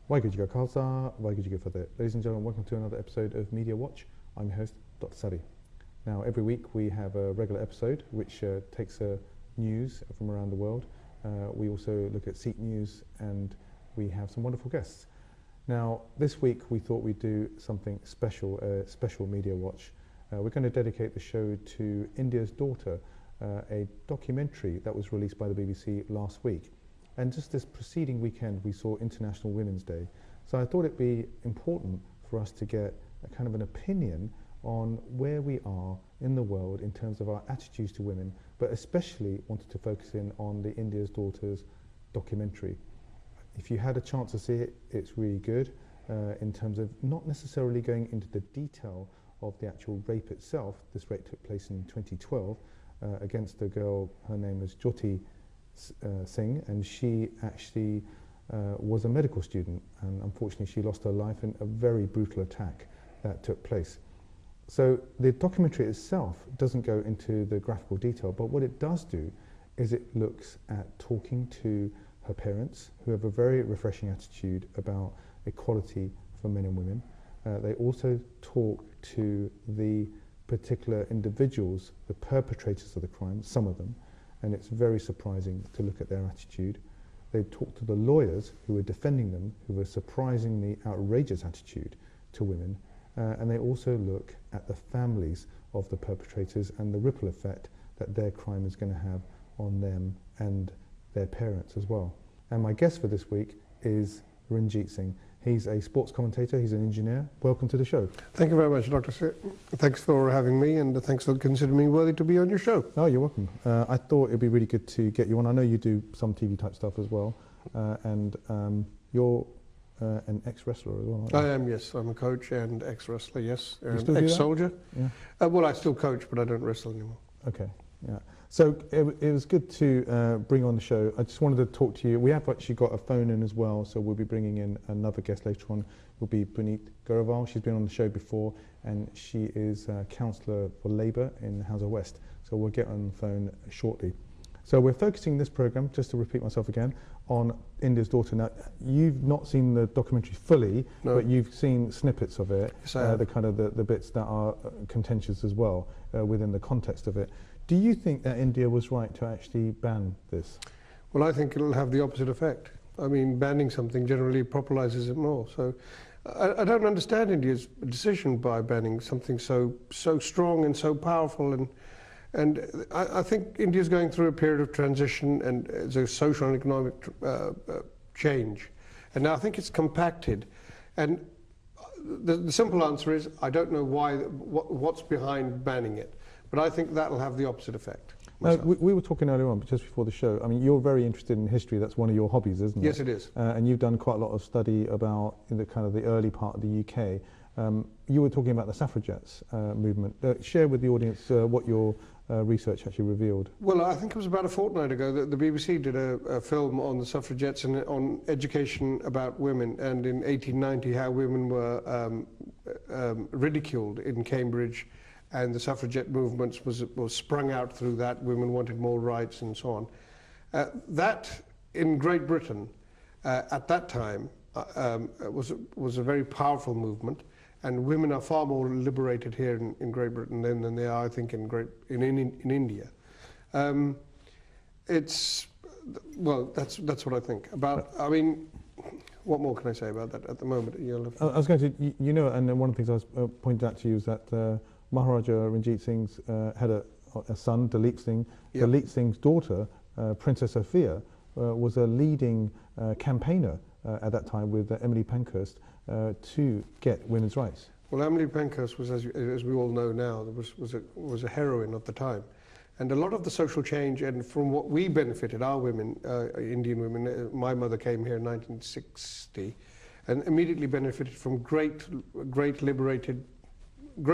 Waheguru Ji Ka Khalsa, Waheguru Ji Ki Fateh. Ladies and gentlemen, welcome to another episode of Media Watch. I'm your host, Dr. Sari. Now, every week we have a regular episode which takes news from around the world. We also look at Sikh news and we have some wonderful guests. Now, this week we thought we'd do something special, a special Media Watch. We're going to dedicate the show to India's Daughter, a documentary that was released by the BBC last week. And just this preceding weekend, we saw International Women's Day. So I thought it'd be important for us to get a kind of an opinion on where we are in the world in terms of our attitudes to women, but especially wanted to focus in on the India's Daughters documentary. If you had a chance to see it, it's really good in terms of not necessarily going into the detail of the actual rape itself. This rape took place in 2012 against a girl, her name was Jyoti Singh, and she actually was a medical student, and unfortunately she lost her life in a very brutal attack that took place. So the documentary itself doesn't go into the graphical detail, but what it does do is it looks at talking to her parents, who have a very refreshing attitude about equality for men and women. They also talk to the particular individuals, the perpetrators of the crime, some of them, and it's very surprising to look at their attitude. They talk to the lawyers who are defending them, who have a surprisingly outrageous attitude to women, and they also look at the families of the perpetrators and the ripple effect that their crime is going to have on them and their parents as well. And my guest for this week is Ranjit Singh. He's a sports commentator, he's an engineer. Welcome to the show. Thank you very much, Dr. Sir. Thanks for having me, and thanks for considering me worthy to be on your show. Oh, you're welcome. I thought it'd be really good to get you on. I know you do some TV type stuff as well, and you're an ex-wrestler as well, aren't you? I am, yes. I'm a coach and ex-wrestler, yes. Ex-soldier? Yeah. Well, I still coach, but I don't wrestle anymore. Okay, yeah. So it was good to bring on the show. I just wanted to talk to you. We have actually got a phone in as well, so we'll be bringing in another guest later on. Will be Puneet Grewal. She's been on the show before, and she is Councillor for Labour in Hounslow West. So we'll get on the phone shortly. So we're focusing this programme, just to repeat myself again, on India's Daughter. Now, you've not seen the documentary fully, no, but you've seen snippets of it, yes, the kind of the bits that are contentious as well within the context of it. Do you think that India was right to actually ban this? Well, I think it'll have the opposite effect. I mean, banning something generally popularizes it more. So I don't understand India's decision by banning something so strong and so powerful. And I think India's going through a period of transition and it's a social and economic change. And now I think it's compacted. And the simple answer is, I don't know what's behind banning it. But I think that will have the opposite effect. We were talking earlier on, just before the show. I mean, you're very interested in history. That's one of your hobbies, isn't it? Yes, it is. And you've done quite a lot of study about the kind of the early part of the UK. You were talking about the suffragettes movement. Share with the audience what your research actually revealed. Well, I think it was about a fortnight ago that the BBC did a film on the suffragettes and on education about women, and in 1890 how women were ridiculed in Cambridge. And the suffragette movements was sprung out through that. Women wanted more rights and so on. That, in Great Britain, at that time, was a very powerful movement, and women are far more liberated here in Great Britain than they are, I think, in India. Well, that's what I think about. I mean, what more can I say about that at the moment? I was going to, you know, and one of the things I was pointed out to you is that Maharaja Ranjit Singh's had a son, Dalip Singh. Yep. Dalip Singh's daughter, Princess Sophia, was a leading campaigner at that time with Emily Pankhurst to get women's rights. Well, Emily Pankhurst was, as we all know now, was a heroine of the time. And a lot of the social change, and from what we benefited, our women, Indian women, my mother came here in 1960, and immediately benefited from great liberation. We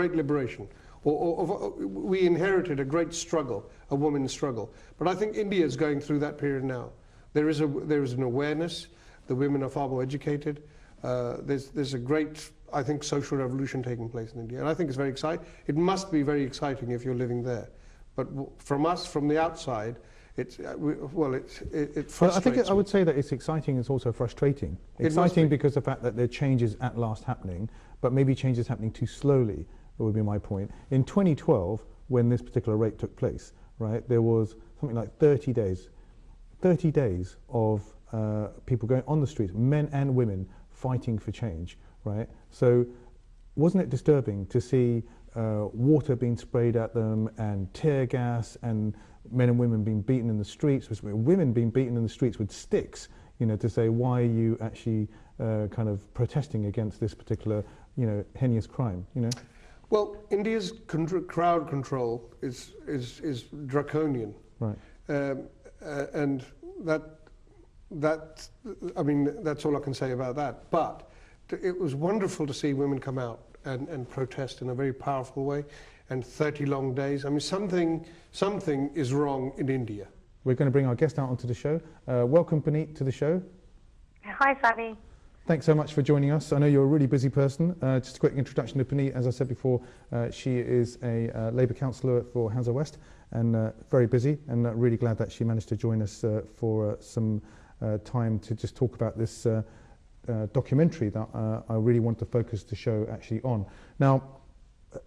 inherited a great struggle, a woman's struggle. But I think India is going through that period now. There is an awareness. The women are far more educated. There's a great, I think, social revolution taking place in India, and I think it's very exciting. It must be very exciting if you're living there. But from us, from the outside, it's frustrates Well, I think I me. would say that it's exciting. It's also frustrating. It must Exciting be. because the fact that there are changes at last happening, but maybe changes happening too slowly. That would be my point. In 2012, when this particular rape took place, right, there was something like 30 days of people going on the streets, men and women, fighting for change, right? So wasn't it disturbing to see water being sprayed at them and tear gas and men and women being beaten in the streets, women being beaten in the streets with sticks, you know, to say, why are you actually kind of protesting against this particular, you know, heinous crime, you know? Well, India's crowd control is draconian, Right. and that I mean, that's all I can say about that. But it was wonderful to see women come out and protest in a very powerful way, and 30 long days. I mean, something is wrong in India. We're going to bring our guest out onto the show. Welcome, Puneet, to the show. Hi, Savi. Thanks so much for joining us. I know you're a really busy person. Just a quick introduction to Puneet. As I said before, she is a Labour councillor for Hounslow West and very busy, and really glad that she managed to join us for some time to just talk about this documentary that I really want to focus the show actually on. Now,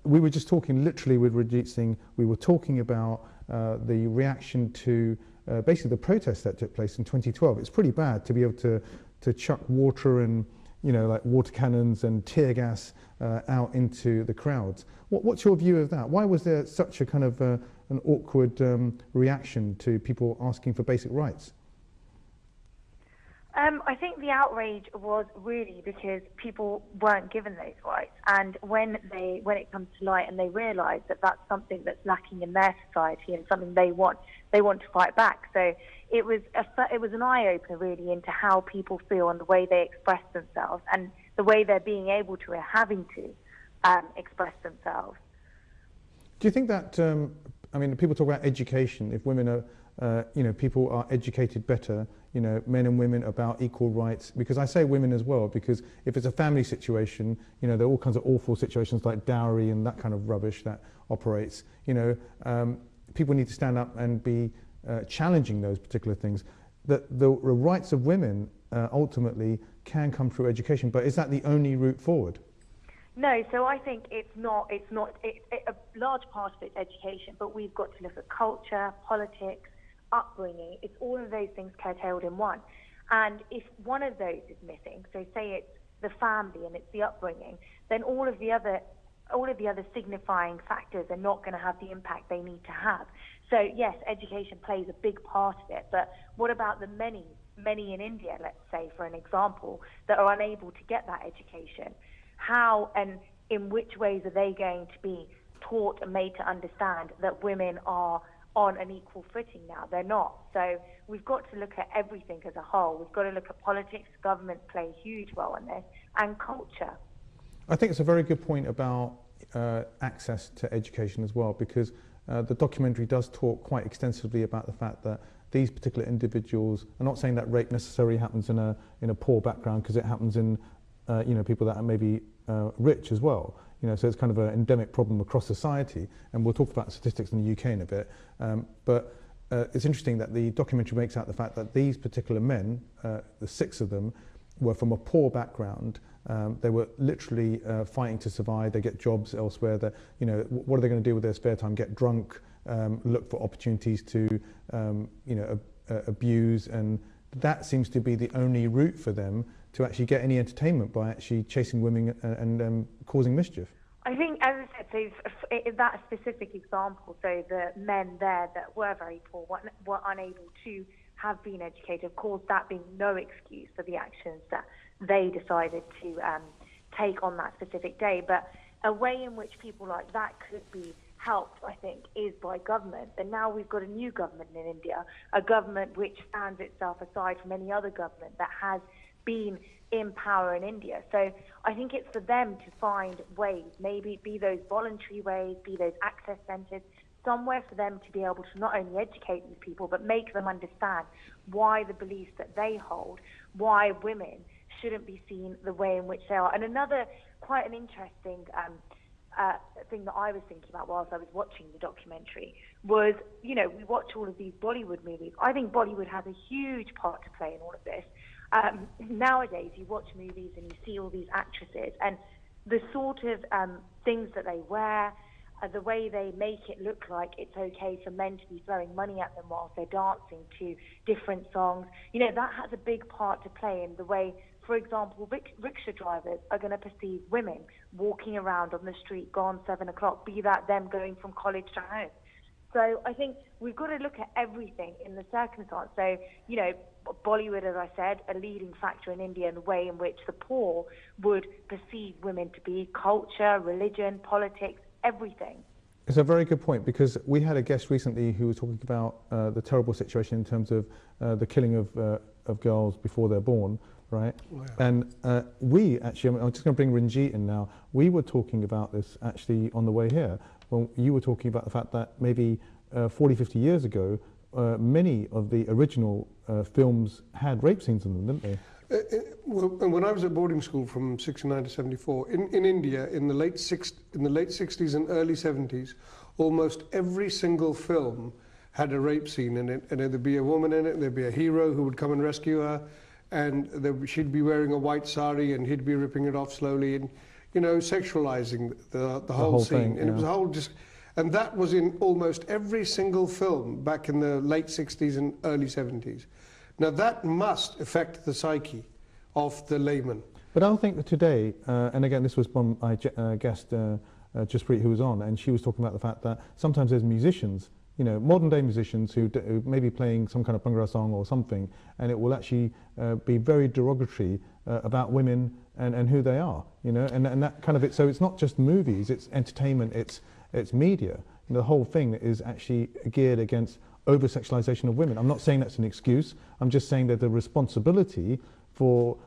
we were just talking literally with Ranjit Singh. We were talking about the reaction to basically the protests that took place in 2012. It's pretty bad to be able to chuck water and, you know, like water cannons and tear gas out into the crowds. What's your view of that? Why was there such a kind of an awkward reaction to people asking for basic rights? I think the outrage was really because people weren't given those rights, and when it comes to light and they realise that that's something that's lacking in their society and something they want to fight back. So it was an eye opener really into how people feel and the way they express themselves and the way they're being able to or having to express themselves. Do you think that I mean, people talk about education. If women are, you know, people are educated better, you know, men and women, about equal rights. Because I say women as well, because if it's a family situation, you know, there are all kinds of awful situations like dowry and that kind of rubbish that operates. You know, people need to stand up and be challenging those particular things. That the rights of women ultimately can come through education, but is that the only route forward? No, so I think it's not a large part of it's education, but we've got to look at culture, politics, upbringing. It's all of those things curtailed in one. And if one of those is missing, so say it's the family and it's the upbringing, then all of the other signifying factors are not going to have the impact they need to have. So yes, education plays a big part of it, but what about the many in India, let's say, for an example, that are unable to get that education? How and in which ways are they going to be taught and made to understand that women are on an equal footing now? They're not. So we've got to look at everything as a whole. We've got to look at politics, government play a huge role in this, and culture. I think it's a very good point about access to education as well, because the documentary does talk quite extensively about the fact that these particular individuals, I'm not saying that rape necessarily happens in a poor background, because it happens in you know, people that are maybe rich as well. You know, so it's kind of an endemic problem across society, and we'll talk about statistics in the UK in a bit. But it's interesting that the documentary makes out the fact that these particular men, the 6 of them, were from a poor background. They were literally fighting to survive. They get jobs elsewhere. That, you know, what are they going to do with their spare time? Get drunk, look for opportunities to, you know, abuse, and that seems to be the only route for them to actually get any entertainment, by actually chasing women and causing mischief. I think, as I said, so that specific example, so the men there that were very poor were unable to have been educated, of course that being no excuse for the actions that they decided to take on that specific day. But a way in which people like that could be helped, I think, is by government. And now we've got a new government in India, a government which stands itself aside from any other government that has been in power in India. So I think it's for them to find ways, maybe be those voluntary ways, be those access centres, somewhere for them to be able to not only educate these people, but make them understand why the beliefs that they hold, why women shouldn't be seen the way in which they are. And another quite an interesting thing that I was thinking about whilst I was watching the documentary was, you know, we watch all of these Bollywood movies. I think Bollywood has a huge part to play in all of this. Nowadays, you watch movies and you see all these actresses and the sort of things that they wear, the way they make it look like it's okay for men to be throwing money at them whilst they're dancing to different songs. You know, that has a big part to play in the way, for example, rickshaw drivers are going to perceive women walking around on the street gone 7 o'clock, be that them going from college to home. So I think we've got to look at everything in the circumstance. So, you know, Bollywood, as I said, a leading factor in India in the way in which the poor would perceive women to be culture, religion, politics, everything. It's a very good point, because we had a guest recently who was talking about the terrible situation in terms of the killing of girls before they're born, right? Oh, yeah. And we actually, I'm just going to bring Ranjit in now, we were talking about this actually on the way here, when you were talking about the fact that maybe 40, 50 years ago, many of the original films had rape scenes in them, didn't they? Well, when I was at boarding school from 69 to 74, in India, in the late 60s and early 70s, almost every single film had a rape scene in it, and there'd be a woman in it, there'd be a hero who would come and rescue her, and she'd be wearing a white sari, and he'd be ripping it off slowly, and, you know, sexualizing the whole scene. Thing, and yeah. It was a whole just... And that was in almost every single film back in the late 60s and early 70s. Now that must affect the psyche of the layman. But I don't think that today, and again this was from my guest Jaspreet, who was on, and she was talking about the fact that sometimes there's musicians, you know, modern day musicians who may be playing some kind of Bhangra song or something, and it will actually be very derogatory about women and who they are, you know, and that kind of it. So it's not just movies, it's entertainment, it's media. You know, the whole thing is actually geared against over-sexualization of women. I'm not saying that's an excuse. I'm just saying that the responsibility for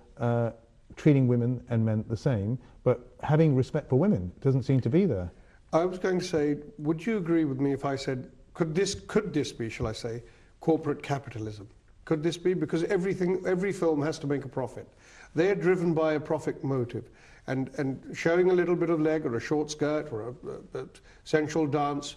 treating women and men the same, but having respect for women doesn't seem to be there. I was going to say, would you agree with me if I said, could this be, shall I say, corporate capitalism? Could this be? Because every film has to make a profit. They're driven by a profit motive. And showing a little bit of leg or a short skirt or a sensual dance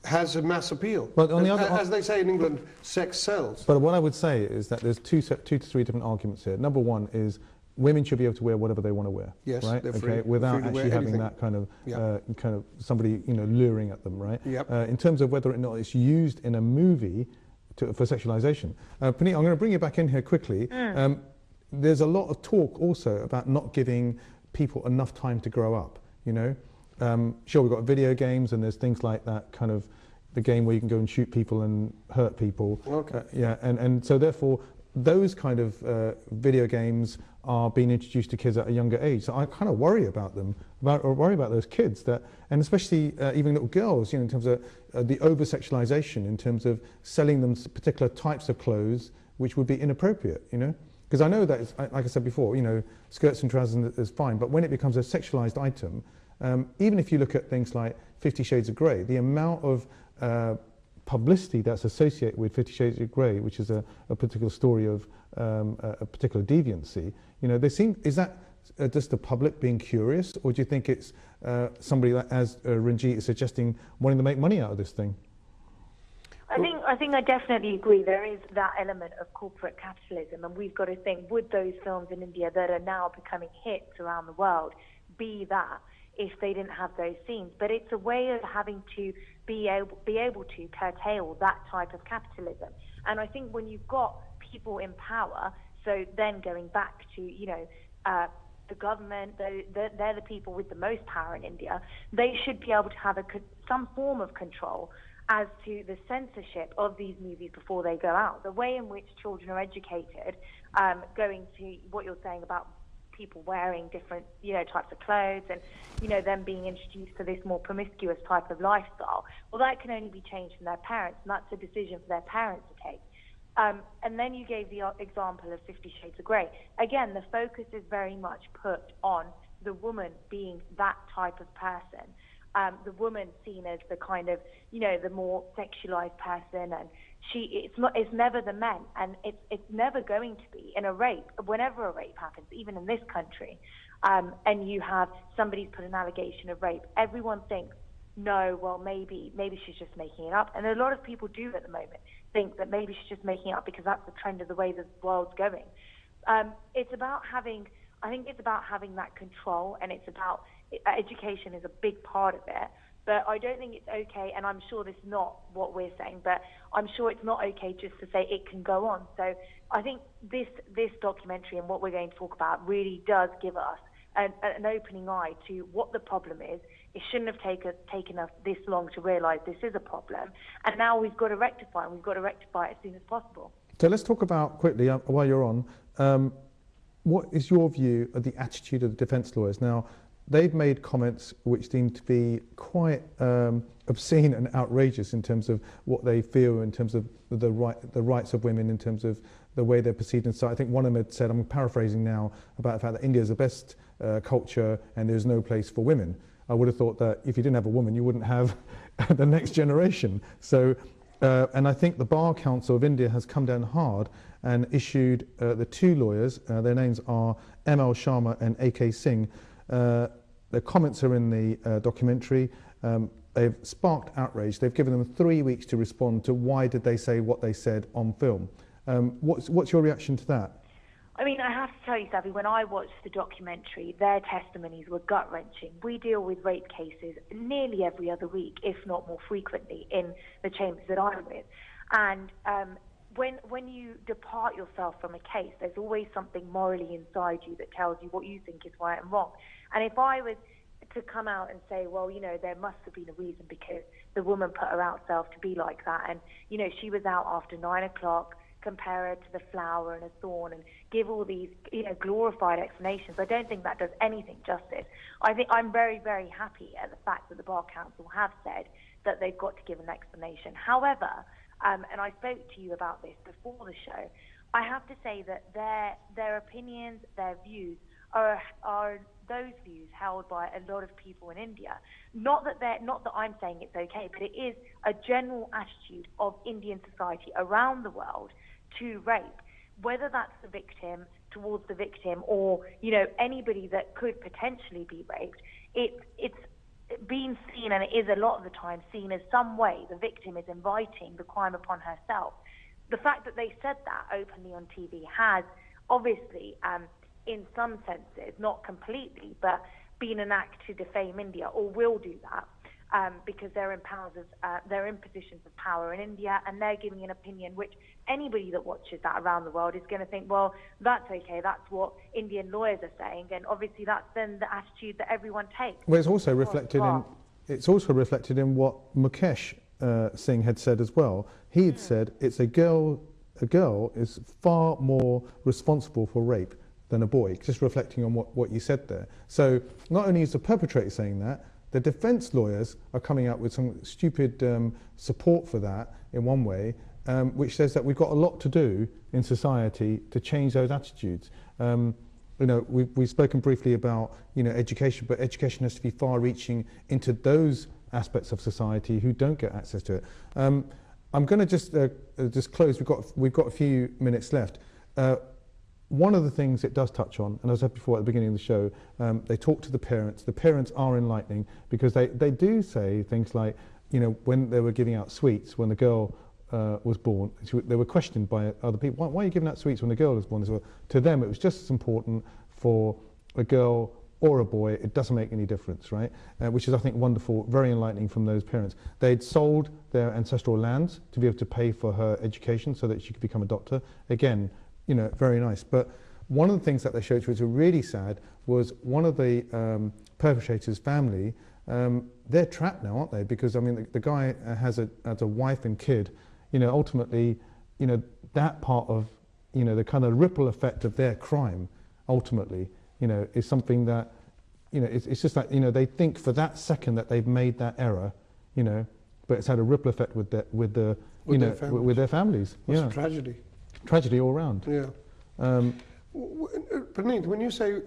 has a mass appeal. But on the other, as they say in England, sex sells. But what I would say is that there's two to three different arguments here. Number one is women should be able to wear whatever they want to wear, yes, right? They're okay, free, without free actually having anything. that kind of Yep. kind of somebody, you know, luring at them, right? Yep. In terms of whether or not it's used in a movie for sexualization. Puneet, I'm going to bring you back in here quickly. There's a lot of talk also about not giving people enough time to grow up, you know? Sure, we've got video games and there's things like that, kind of the game where you can go and shoot people and hurt people. Okay. Yeah, and so therefore those kind of video games are being introduced to kids at a younger age. So I kind of worry about them, worry about those kids, that, and especially even little girls, you know, in terms of the over-sexualization, in terms of selling them particular types of clothes which would be inappropriate, you know? Because I know that, it's, like I said before, you know, skirts and trousers is fine, but when it becomes a sexualized item, even if you look at things like 50 Shades of Grey, the amount of publicity that's associated with 50 Shades of Grey, which is a particular story of a particular deviancy, you know, is that just the public being curious, or do you think it's somebody like, as Ranjit is suggesting, wanting to make money out of this thing? I think I definitely agree. There is that element of corporate capitalism, and we've got to think, would those films in India that are now becoming hits around the world be that if they didn't have those scenes? But it's a way of having to be able to curtail that type of capitalism. And I think when you've got people in power, so then going back to, you know, the government, they're the people with the most power in India, they should be able to have some form of control as to the censorship of these movies before they go out. The way in which children are educated, going to what you're saying about people wearing different, you know, types of clothes and, you know, them being introduced to this more promiscuous type of lifestyle, well, that can only be changed from their parents, and that's a decision for their parents to take. And then you gave the example of 50 Shades of Grey. Again, the focus is very much put on the woman being that type of person. the woman seen as the kind of, you know, the more sexualized person, and it's never the men, and it's never going to be in a rape. Whenever a rape happens, even in this country, and you have somebody's put an allegation of rape, everyone thinks, no, well, maybe she's just making it up. And a lot of people do at the moment think that maybe she's just making it up because that's the trend of the way the world's going. It's about having that control, and it's about education is a big part of it. But I don't think it's okay, and I'm sure this is not what we're saying, but I'm sure it's not okay just to say it can go on. So I think this documentary and what we're going to talk about really does give us an opening eye to what the problem is. It shouldn't have taken us this long to realise this is a problem, and now we've got to rectify, and we've got to rectify it as soon as possible. So let's talk about quickly, while you're on, what is your view of the attitude of the defence lawyers? Now, they've made comments which seem to be quite obscene and outrageous in terms of what they feel, in terms of the rights of women, in terms of the way they're perceived in society. I think one of them had said, I'm paraphrasing now, about the fact that India is the best culture and there's no place for women. I would have thought that if you didn't have a woman, you wouldn't have the next generation. So, and I think the Bar Council of India has come down hard and issued the two lawyers, their names are M.L. Sharma and A.K. Singh. Their comments are in the documentary. They've sparked outrage. They've given them 3 weeks to respond to why did they say what they said on film. What's your reaction to that? I mean, I have to tell you, Savi, when I watched the documentary, their testimonies were gut-wrenching. We deal with rape cases nearly every other week, if not more frequently, in the chambers that I'm with. And when you depart yourself from a case, there's always something morally inside you that tells you what you think is right and wrong. And if I was to come out and say, well, you know, there must have been a reason because the woman put her out self to be like that, and, you know, she was out after 9 o'clock, compare her to the flower and a thorn, and give all these, you know, glorified explanations, I don't think that does anything justice. I think I'm very, very happy at the fact that the Bar Council have said that they've got to give an explanation. However, and I spoke to you about this before the show, I have to say that their opinions, their views are those views held by a lot of people in India. Not that I'm saying it's okay, but it is a general attitude of Indian society around the world to rape, whether that's the victim, towards the victim, or, you know, anybody that could potentially be raped. It's being seen, and it is a lot of the time seen as some way the victim is inviting the crime upon herself. The fact that they said that openly on TV has obviously, in some senses, not completely, but been an act to defame India, or will do that, because they're in positions of power in India, and they're giving an opinion which anybody that watches that around the world is going to think, well, that's okay, that's what Indian lawyers are saying, and obviously that's then the attitude that everyone takes. Well, it's also reflected in what Mukesh Singh had said as well. He had said it's a girl is far more responsible for rape than a boy, just reflecting on what you said there. So not only is the perpetrator saying that, the defence lawyers are coming up with some stupid support for that in one way, which says that we've got a lot to do in society to change those attitudes. You know, we've spoken briefly about, you know, education, but education has to be far-reaching into those aspects of society who don't get access to it. I'm going to just close. We've got a few minutes left. One of the things it does touch on, and as I said before at the beginning of the show, they talk to the parents. The parents are enlightening because they do say things like, you know, when they were giving out sweets when the girl was born, they were questioned by other people. Why are you giving out sweets when the girl was born? So to them, it was just as important for a girl or a boy. It doesn't make any difference, right? Which is, I think, wonderful, very enlightening from those parents. They'd sold their ancestral lands to be able to pay for her education so that she could become a doctor. Again, you know, very nice. But one of the things that they showed, which was really sad, was one of the perpetrators' family. They're trapped now, aren't they? Because I mean, the guy has a wife and kid. You know, ultimately, you know, that part of, you know, the kind of ripple effect of their crime, ultimately, you know, is something that, you know, it's just like, you know, they think for that second that they've made that error, you know, but it's had a ripple effect with their families. It's a tragedy. Tragedy all round. Yeah. Puneet, when you say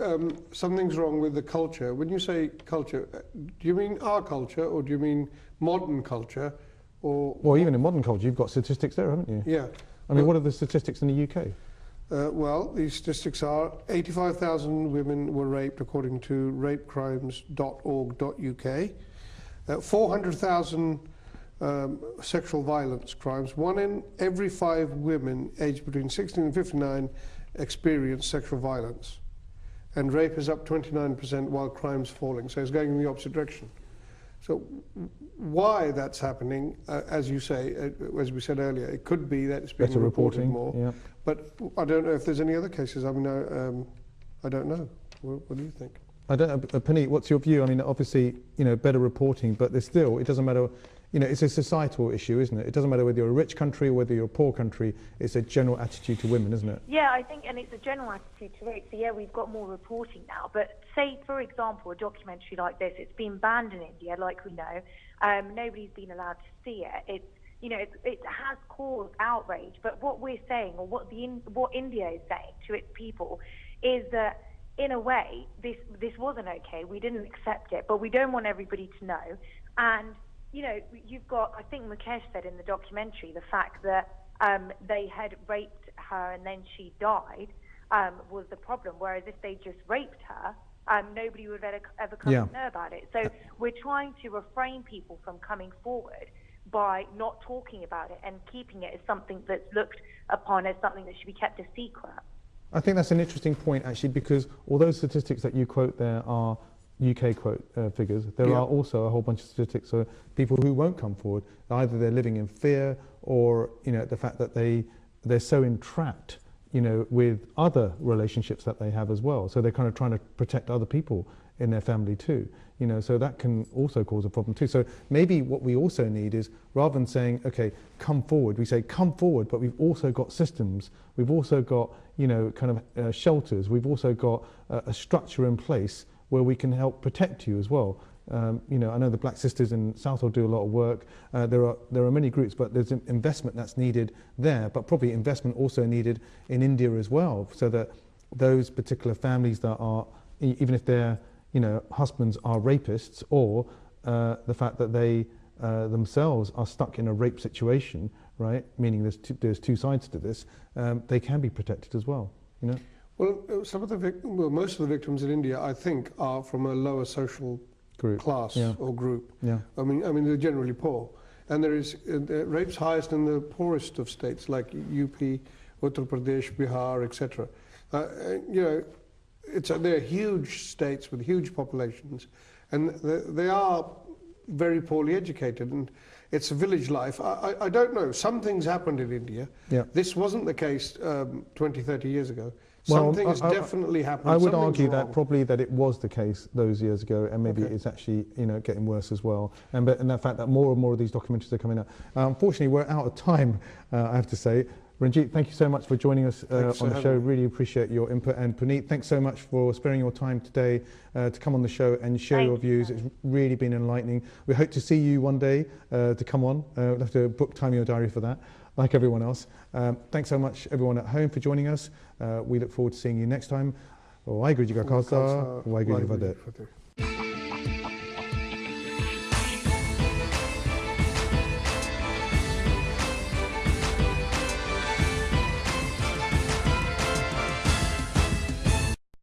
something's wrong with the culture, when you say culture, do you mean our culture or do you mean modern culture? Or Well, even in modern culture, you've got statistics there, haven't you? yeah. I mean, what are the statistics in the UK? Well, these statistics are 85,000 women were raped according to rapecrimes.org.uk. 400,000 sexual violence crimes. 1 in every 5 women aged between 16 and 59 experience sexual violence. And rape is up 29% while crime's falling. So it's going in the opposite direction. So why that's happening, as you say, as we said earlier, it could be that it's being Better reported reporting, more. yeah. But I don't know if there's any other cases. I mean, I don't know. What do you think? I don't know, Puneet, what's your view? I mean, obviously, you know, better reporting, but there's still, it doesn't matter, you know, it's a societal issue, isn't it? It doesn't matter whether you're a rich country or whether you're a poor country, it's a general attitude to women, isn't it? Yeah, I think, and it's a general attitude to rape. So yeah, we've got more reporting now. But say, for example, a documentary like this, it's been banned in India, like we know. Nobody's been allowed to see it. It's, you know, it has caused outrage. But what we're saying, or what India is saying to its people, is that in a way, this wasn't okay. We didn't accept it, but we don't want everybody to know. And you know, you've got, I think Mukesh said in the documentary, the fact that they had raped her and then she died was the problem. Whereas if they just raped her, nobody would ever come to know about it. So we're trying to refrain people from coming forward by not talking about it and keeping it as something that's looked upon as something that should be kept a secret. I think that's an interesting point, actually, because although statistics that you quote there are UK figures, there are also a whole bunch of statistics of people who won't come forward. Either they're living in fear, or you know, the fact that they're so entrapped, you know, with other relationships that they have as well. So they're kind of trying to protect other people in their family too. You know, so that can also cause a problem too. So maybe what we also need is, rather than saying, okay, come forward, we say come forward, but we've also got systems, we've also got, you know, kind of shelters, we've also got a structure in place where we can help protect you as well. You know, I know the Black Sisters in Southall do a lot of work. There are many groups, but there's investment that's needed there, but probably investment also needed in India as well, so that those particular families that are, even if their, you know, husbands are rapists, or the fact that they themselves are stuck in a rape situation, right? Meaning there's two sides to this. They can be protected as well. You know. Well, most of the victims in India, I think, are from a lower social class or group. Yeah. I mean, they're generally poor, and there is rape's highest in the poorest of states like UP, Uttar Pradesh, Bihar, etc. You know, they're huge states with huge populations, and they are very poorly educated, and it's a village life. I don't know. Some things happened in India. Yeah. This wasn't the case 20, 30 years ago. Something has definitely happened. I would argue that probably that it was the case those years ago, and maybe it's actually, you know, getting worse as well. And the fact that more and more of these documentaries are coming out. Unfortunately, we're out of time, I have to say. Ranjit, thank you so much for joining us on the show. Really appreciate your input. And Puneet, thanks so much for sparing your time today to come on the show and share your views. It's really been enlightening. We hope to see you one day to come on. We'll have to book time in your diary for that, like everyone else. Thanks so much, everyone at home, for joining us. We look forward to seeing you next time. Waheguru Ji Ka Khalsa, Waheguru Ji Ki Fateh.